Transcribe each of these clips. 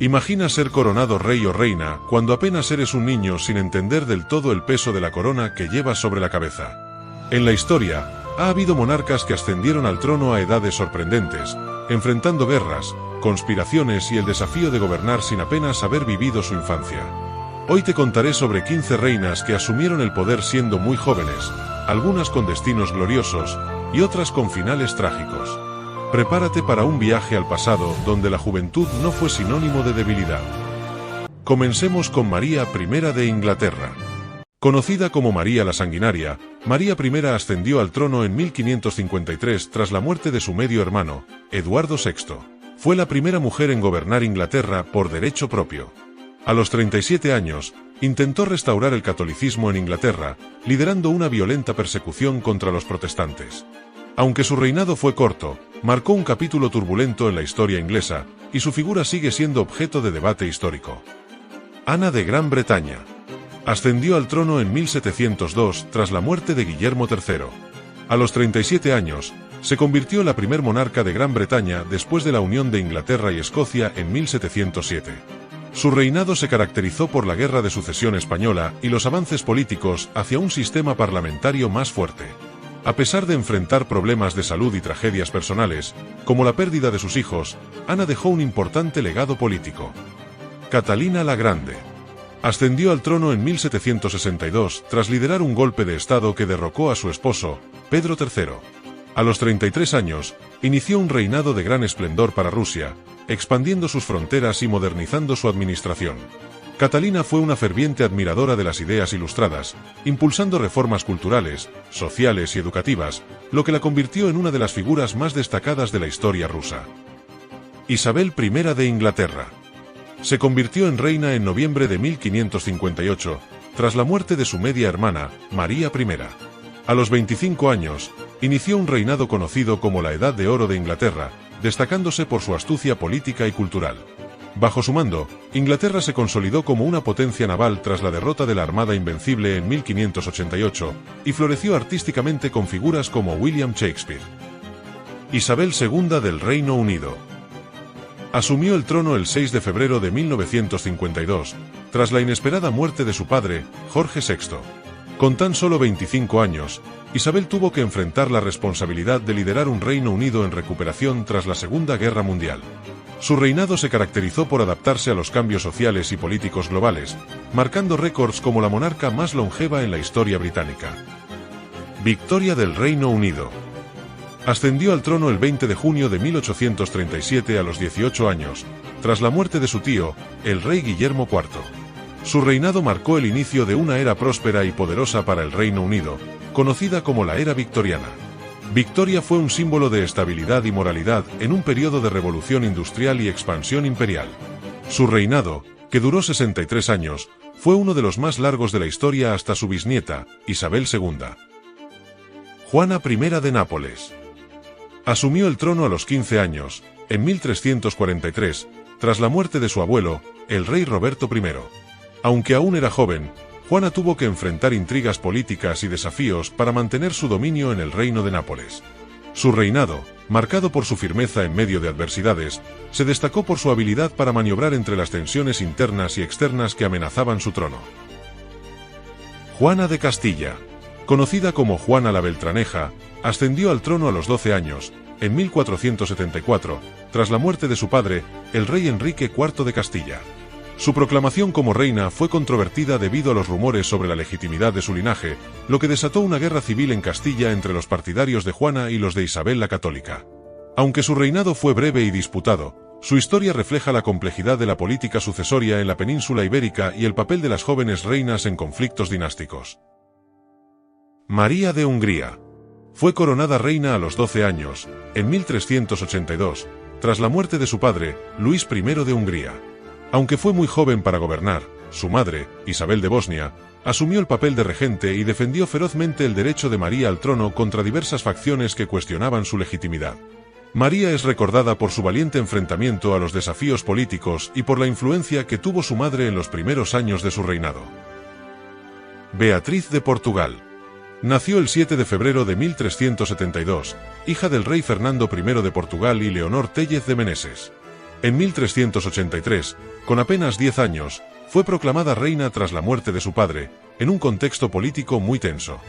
Imagina ser coronado rey o reina cuando apenas eres un niño sin entender del todo el peso de la corona que llevas sobre la cabeza. En la historia, ha habido monarcas que ascendieron al trono a edades sorprendentes, enfrentando guerras, conspiraciones y el desafío de gobernar sin apenas haber vivido su infancia. Hoy te contaré sobre 15 reinas que asumieron el poder siendo muy jóvenes, algunas con destinos gloriosos y otras con finales trágicos. Prepárate para un viaje al pasado donde la juventud no fue sinónimo de debilidad. Comencemos con María I de Inglaterra. Conocida como María la Sanguinaria, María I ascendió al trono en 1553 tras la muerte de su medio hermano, Eduardo VI. Fue la primera mujer en gobernar Inglaterra por derecho propio. A los 37 años, intentó restaurar el catolicismo en Inglaterra, liderando una violenta persecución contra los protestantes. Aunque su reinado fue corto, marcó un capítulo turbulento en la historia inglesa, y su figura sigue siendo objeto de debate histórico. Ana de Gran Bretaña. Ascendió al trono en 1702 tras la muerte de Guillermo III. A los 37 años, se convirtió en la primer monarca de Gran Bretaña después de la unión de Inglaterra y Escocia en 1707. Su reinado se caracterizó por la Guerra de Sucesión Española y los avances políticos hacia un sistema parlamentario más fuerte. A pesar de enfrentar problemas de salud y tragedias personales, como la pérdida de sus hijos, Ana dejó un importante legado político. Catalina la Grande. Ascendió al trono en 1762 tras liderar un golpe de estado que derrocó a su esposo, Pedro III. A los 33 años, inició un reinado de gran esplendor para Rusia, expandiendo sus fronteras y modernizando su administración. Catalina fue una ferviente admiradora de las ideas ilustradas, impulsando reformas culturales, sociales y educativas, lo que la convirtió en una de las figuras más destacadas de la historia rusa. Isabel I de Inglaterra. Se convirtió en reina en noviembre de 1558, tras la muerte de su media hermana, María I. A los 25 años, inició un reinado conocido como la Edad de Oro de Inglaterra, destacándose por su astucia política y cultural. Bajo su mando, Inglaterra se consolidó como una potencia naval tras la derrota de la Armada Invencible en 1588, y floreció artísticamente con figuras como William Shakespeare. Isabel II del Reino Unido. Asumió el trono el 6 de febrero de 1952, tras la inesperada muerte de su padre, Jorge VI. Con tan solo 25 años, Isabel tuvo que enfrentar la responsabilidad de liderar un Reino Unido en recuperación tras la Segunda Guerra Mundial. Su reinado se caracterizó por adaptarse a los cambios sociales y políticos globales, marcando récords como la monarca más longeva en la historia británica. Victoria del Reino Unido. Ascendió al trono el 20 de junio de 1837 a los 18 años, tras la muerte de su tío, el rey Guillermo IV. Su reinado marcó el inicio de una era próspera y poderosa para el Reino Unido, conocida como la Era Victoriana. Victoria fue un símbolo de estabilidad y moralidad en un periodo de revolución industrial y expansión imperial. Su reinado, que duró 63 años, fue uno de los más largos de la historia hasta su bisnieta, Isabel II. Juana I de Nápoles. Asumió el trono a los 15 años, en 1343, tras la muerte de su abuelo, el rey Roberto I. Aunque aún era joven, Juana tuvo que enfrentar intrigas políticas y desafíos para mantener su dominio en el reino de Nápoles. Su reinado, marcado por su firmeza en medio de adversidades, se destacó por su habilidad para maniobrar entre las tensiones internas y externas que amenazaban su trono. Juana de Castilla. Conocida como Juana la Beltraneja, ascendió al trono a los 12 años, en 1474, tras la muerte de su padre, el rey Enrique IV de Castilla. Su proclamación como reina fue controvertida debido a los rumores sobre la legitimidad de su linaje, lo que desató una guerra civil en Castilla entre los partidarios de Juana y los de Isabel la Católica. Aunque su reinado fue breve y disputado, su historia refleja la complejidad de la política sucesoria en la península ibérica y el papel de las jóvenes reinas en conflictos dinásticos. María de Hungría. Fue coronada reina a los 12 años, en 1382, tras la muerte de su padre, Luis I de Hungría. Aunque fue muy joven para gobernar, su madre, Isabel de Bosnia, asumió el papel de regente y defendió ferozmente el derecho de María al trono contra diversas facciones que cuestionaban su legitimidad. María es recordada por su valiente enfrentamiento a los desafíos políticos y por la influencia que tuvo su madre en los primeros años de su reinado. Beatriz de Portugal. Nació el 7 de febrero de 1372, hija del rey Fernando I de Portugal y Leonor Téllez de Meneses. En 1383, con apenas 10 años, fue proclamada reina tras la muerte de su padre, en un contexto político muy tenso.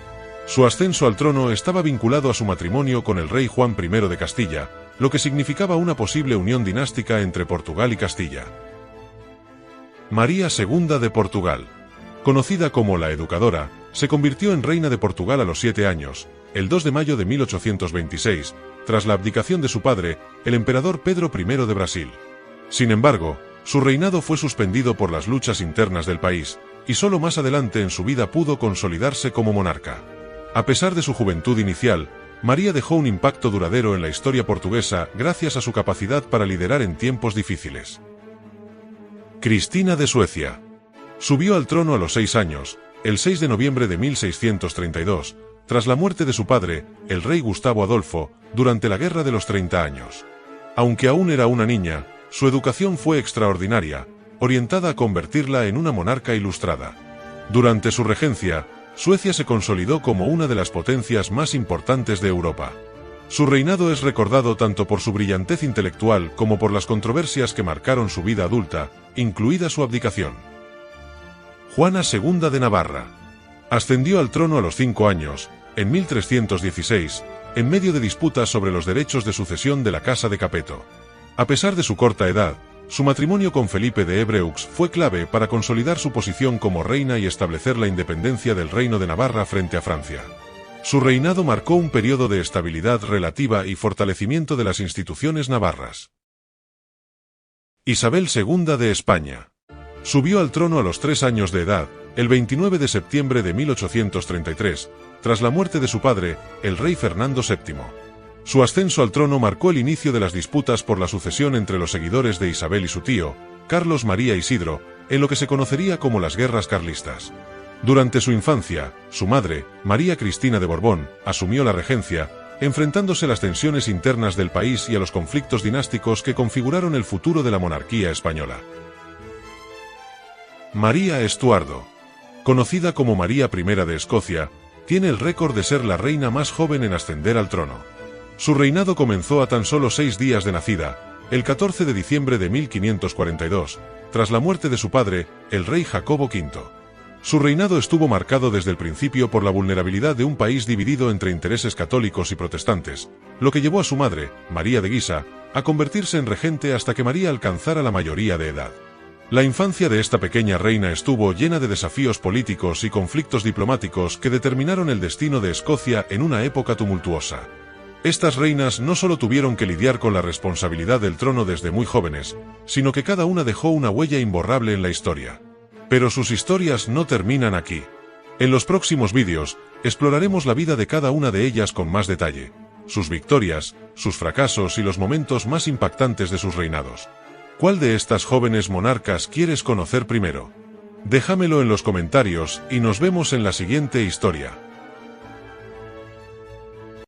Su ascenso al trono estaba vinculado a su matrimonio con el rey Juan I de Castilla, lo que significaba una posible unión dinástica entre Portugal y Castilla. María II de Portugal, conocida como la Educadora, se convirtió en reina de Portugal a los 7 años, el 2 de mayo de 1826, tras la abdicación de su padre, el emperador Pedro I de Brasil. Sin embargo, su reinado fue suspendido por las luchas internas del país, y solo más adelante en su vida pudo consolidarse como monarca. A pesar de su juventud inicial, María dejó un impacto duradero en la historia portuguesa gracias a su capacidad para liderar en tiempos difíciles. Cristina de Suecia. Subió al trono a los 6 años, el 6 de noviembre de 1632, tras la muerte de su padre, el rey Gustavo Adolfo, durante la Guerra de los 30 años. Aunque aún era una niña, su educación fue extraordinaria, orientada a convertirla en una monarca ilustrada. Durante su regencia, Suecia se consolidó como una de las potencias más importantes de Europa. Su reinado es recordado tanto por su brillantez intelectual como por las controversias que marcaron su vida adulta, incluida su abdicación. Juana II de Navarra. Ascendió al trono a los 5 años, en 1316, en medio de disputas sobre los derechos de sucesión de la Casa de Capeto. A pesar de su corta edad, su matrimonio con Felipe de Évreux fue clave para consolidar su posición como reina y establecer la independencia del Reino de Navarra frente a Francia. Su reinado marcó un periodo de estabilidad relativa y fortalecimiento de las instituciones navarras. Isabel II de España. Subió al trono a los 3 años de edad, el 29 de septiembre de 1833, tras la muerte de su padre, el rey Fernando VII. Su ascenso al trono marcó el inicio de las disputas por la sucesión entre los seguidores de Isabel y su tío, Carlos María Isidro, en lo que se conocería como las Guerras Carlistas. Durante su infancia, su madre, María Cristina de Borbón, asumió la regencia, enfrentándose a las tensiones internas del país y a los conflictos dinásticos que configuraron el futuro de la monarquía española. María Estuardo. Conocida como María I de Escocia, tiene el récord de ser la reina más joven en ascender al trono. Su reinado comenzó a tan solo 6 días de nacida, el 14 de diciembre de 1542, tras la muerte de su padre, el rey Jacobo V. Su reinado estuvo marcado desde el principio por la vulnerabilidad de un país dividido entre intereses católicos y protestantes, lo que llevó a su madre, María de Guisa, a convertirse en regente hasta que María alcanzara la mayoría de edad. La infancia de esta pequeña reina estuvo llena de desafíos políticos y conflictos diplomáticos que determinaron el destino de Escocia en una época tumultuosa. Estas reinas no solo tuvieron que lidiar con la responsabilidad del trono desde muy jóvenes, sino que cada una dejó una huella imborrable en la historia. Pero sus historias no terminan aquí. En los próximos vídeos, exploraremos la vida de cada una de ellas con más detalle, sus victorias, sus fracasos y los momentos más impactantes de sus reinados. ¿Cuál de estas jóvenes monarcas quieres conocer primero? Déjamelo en los comentarios y nos vemos en la siguiente historia.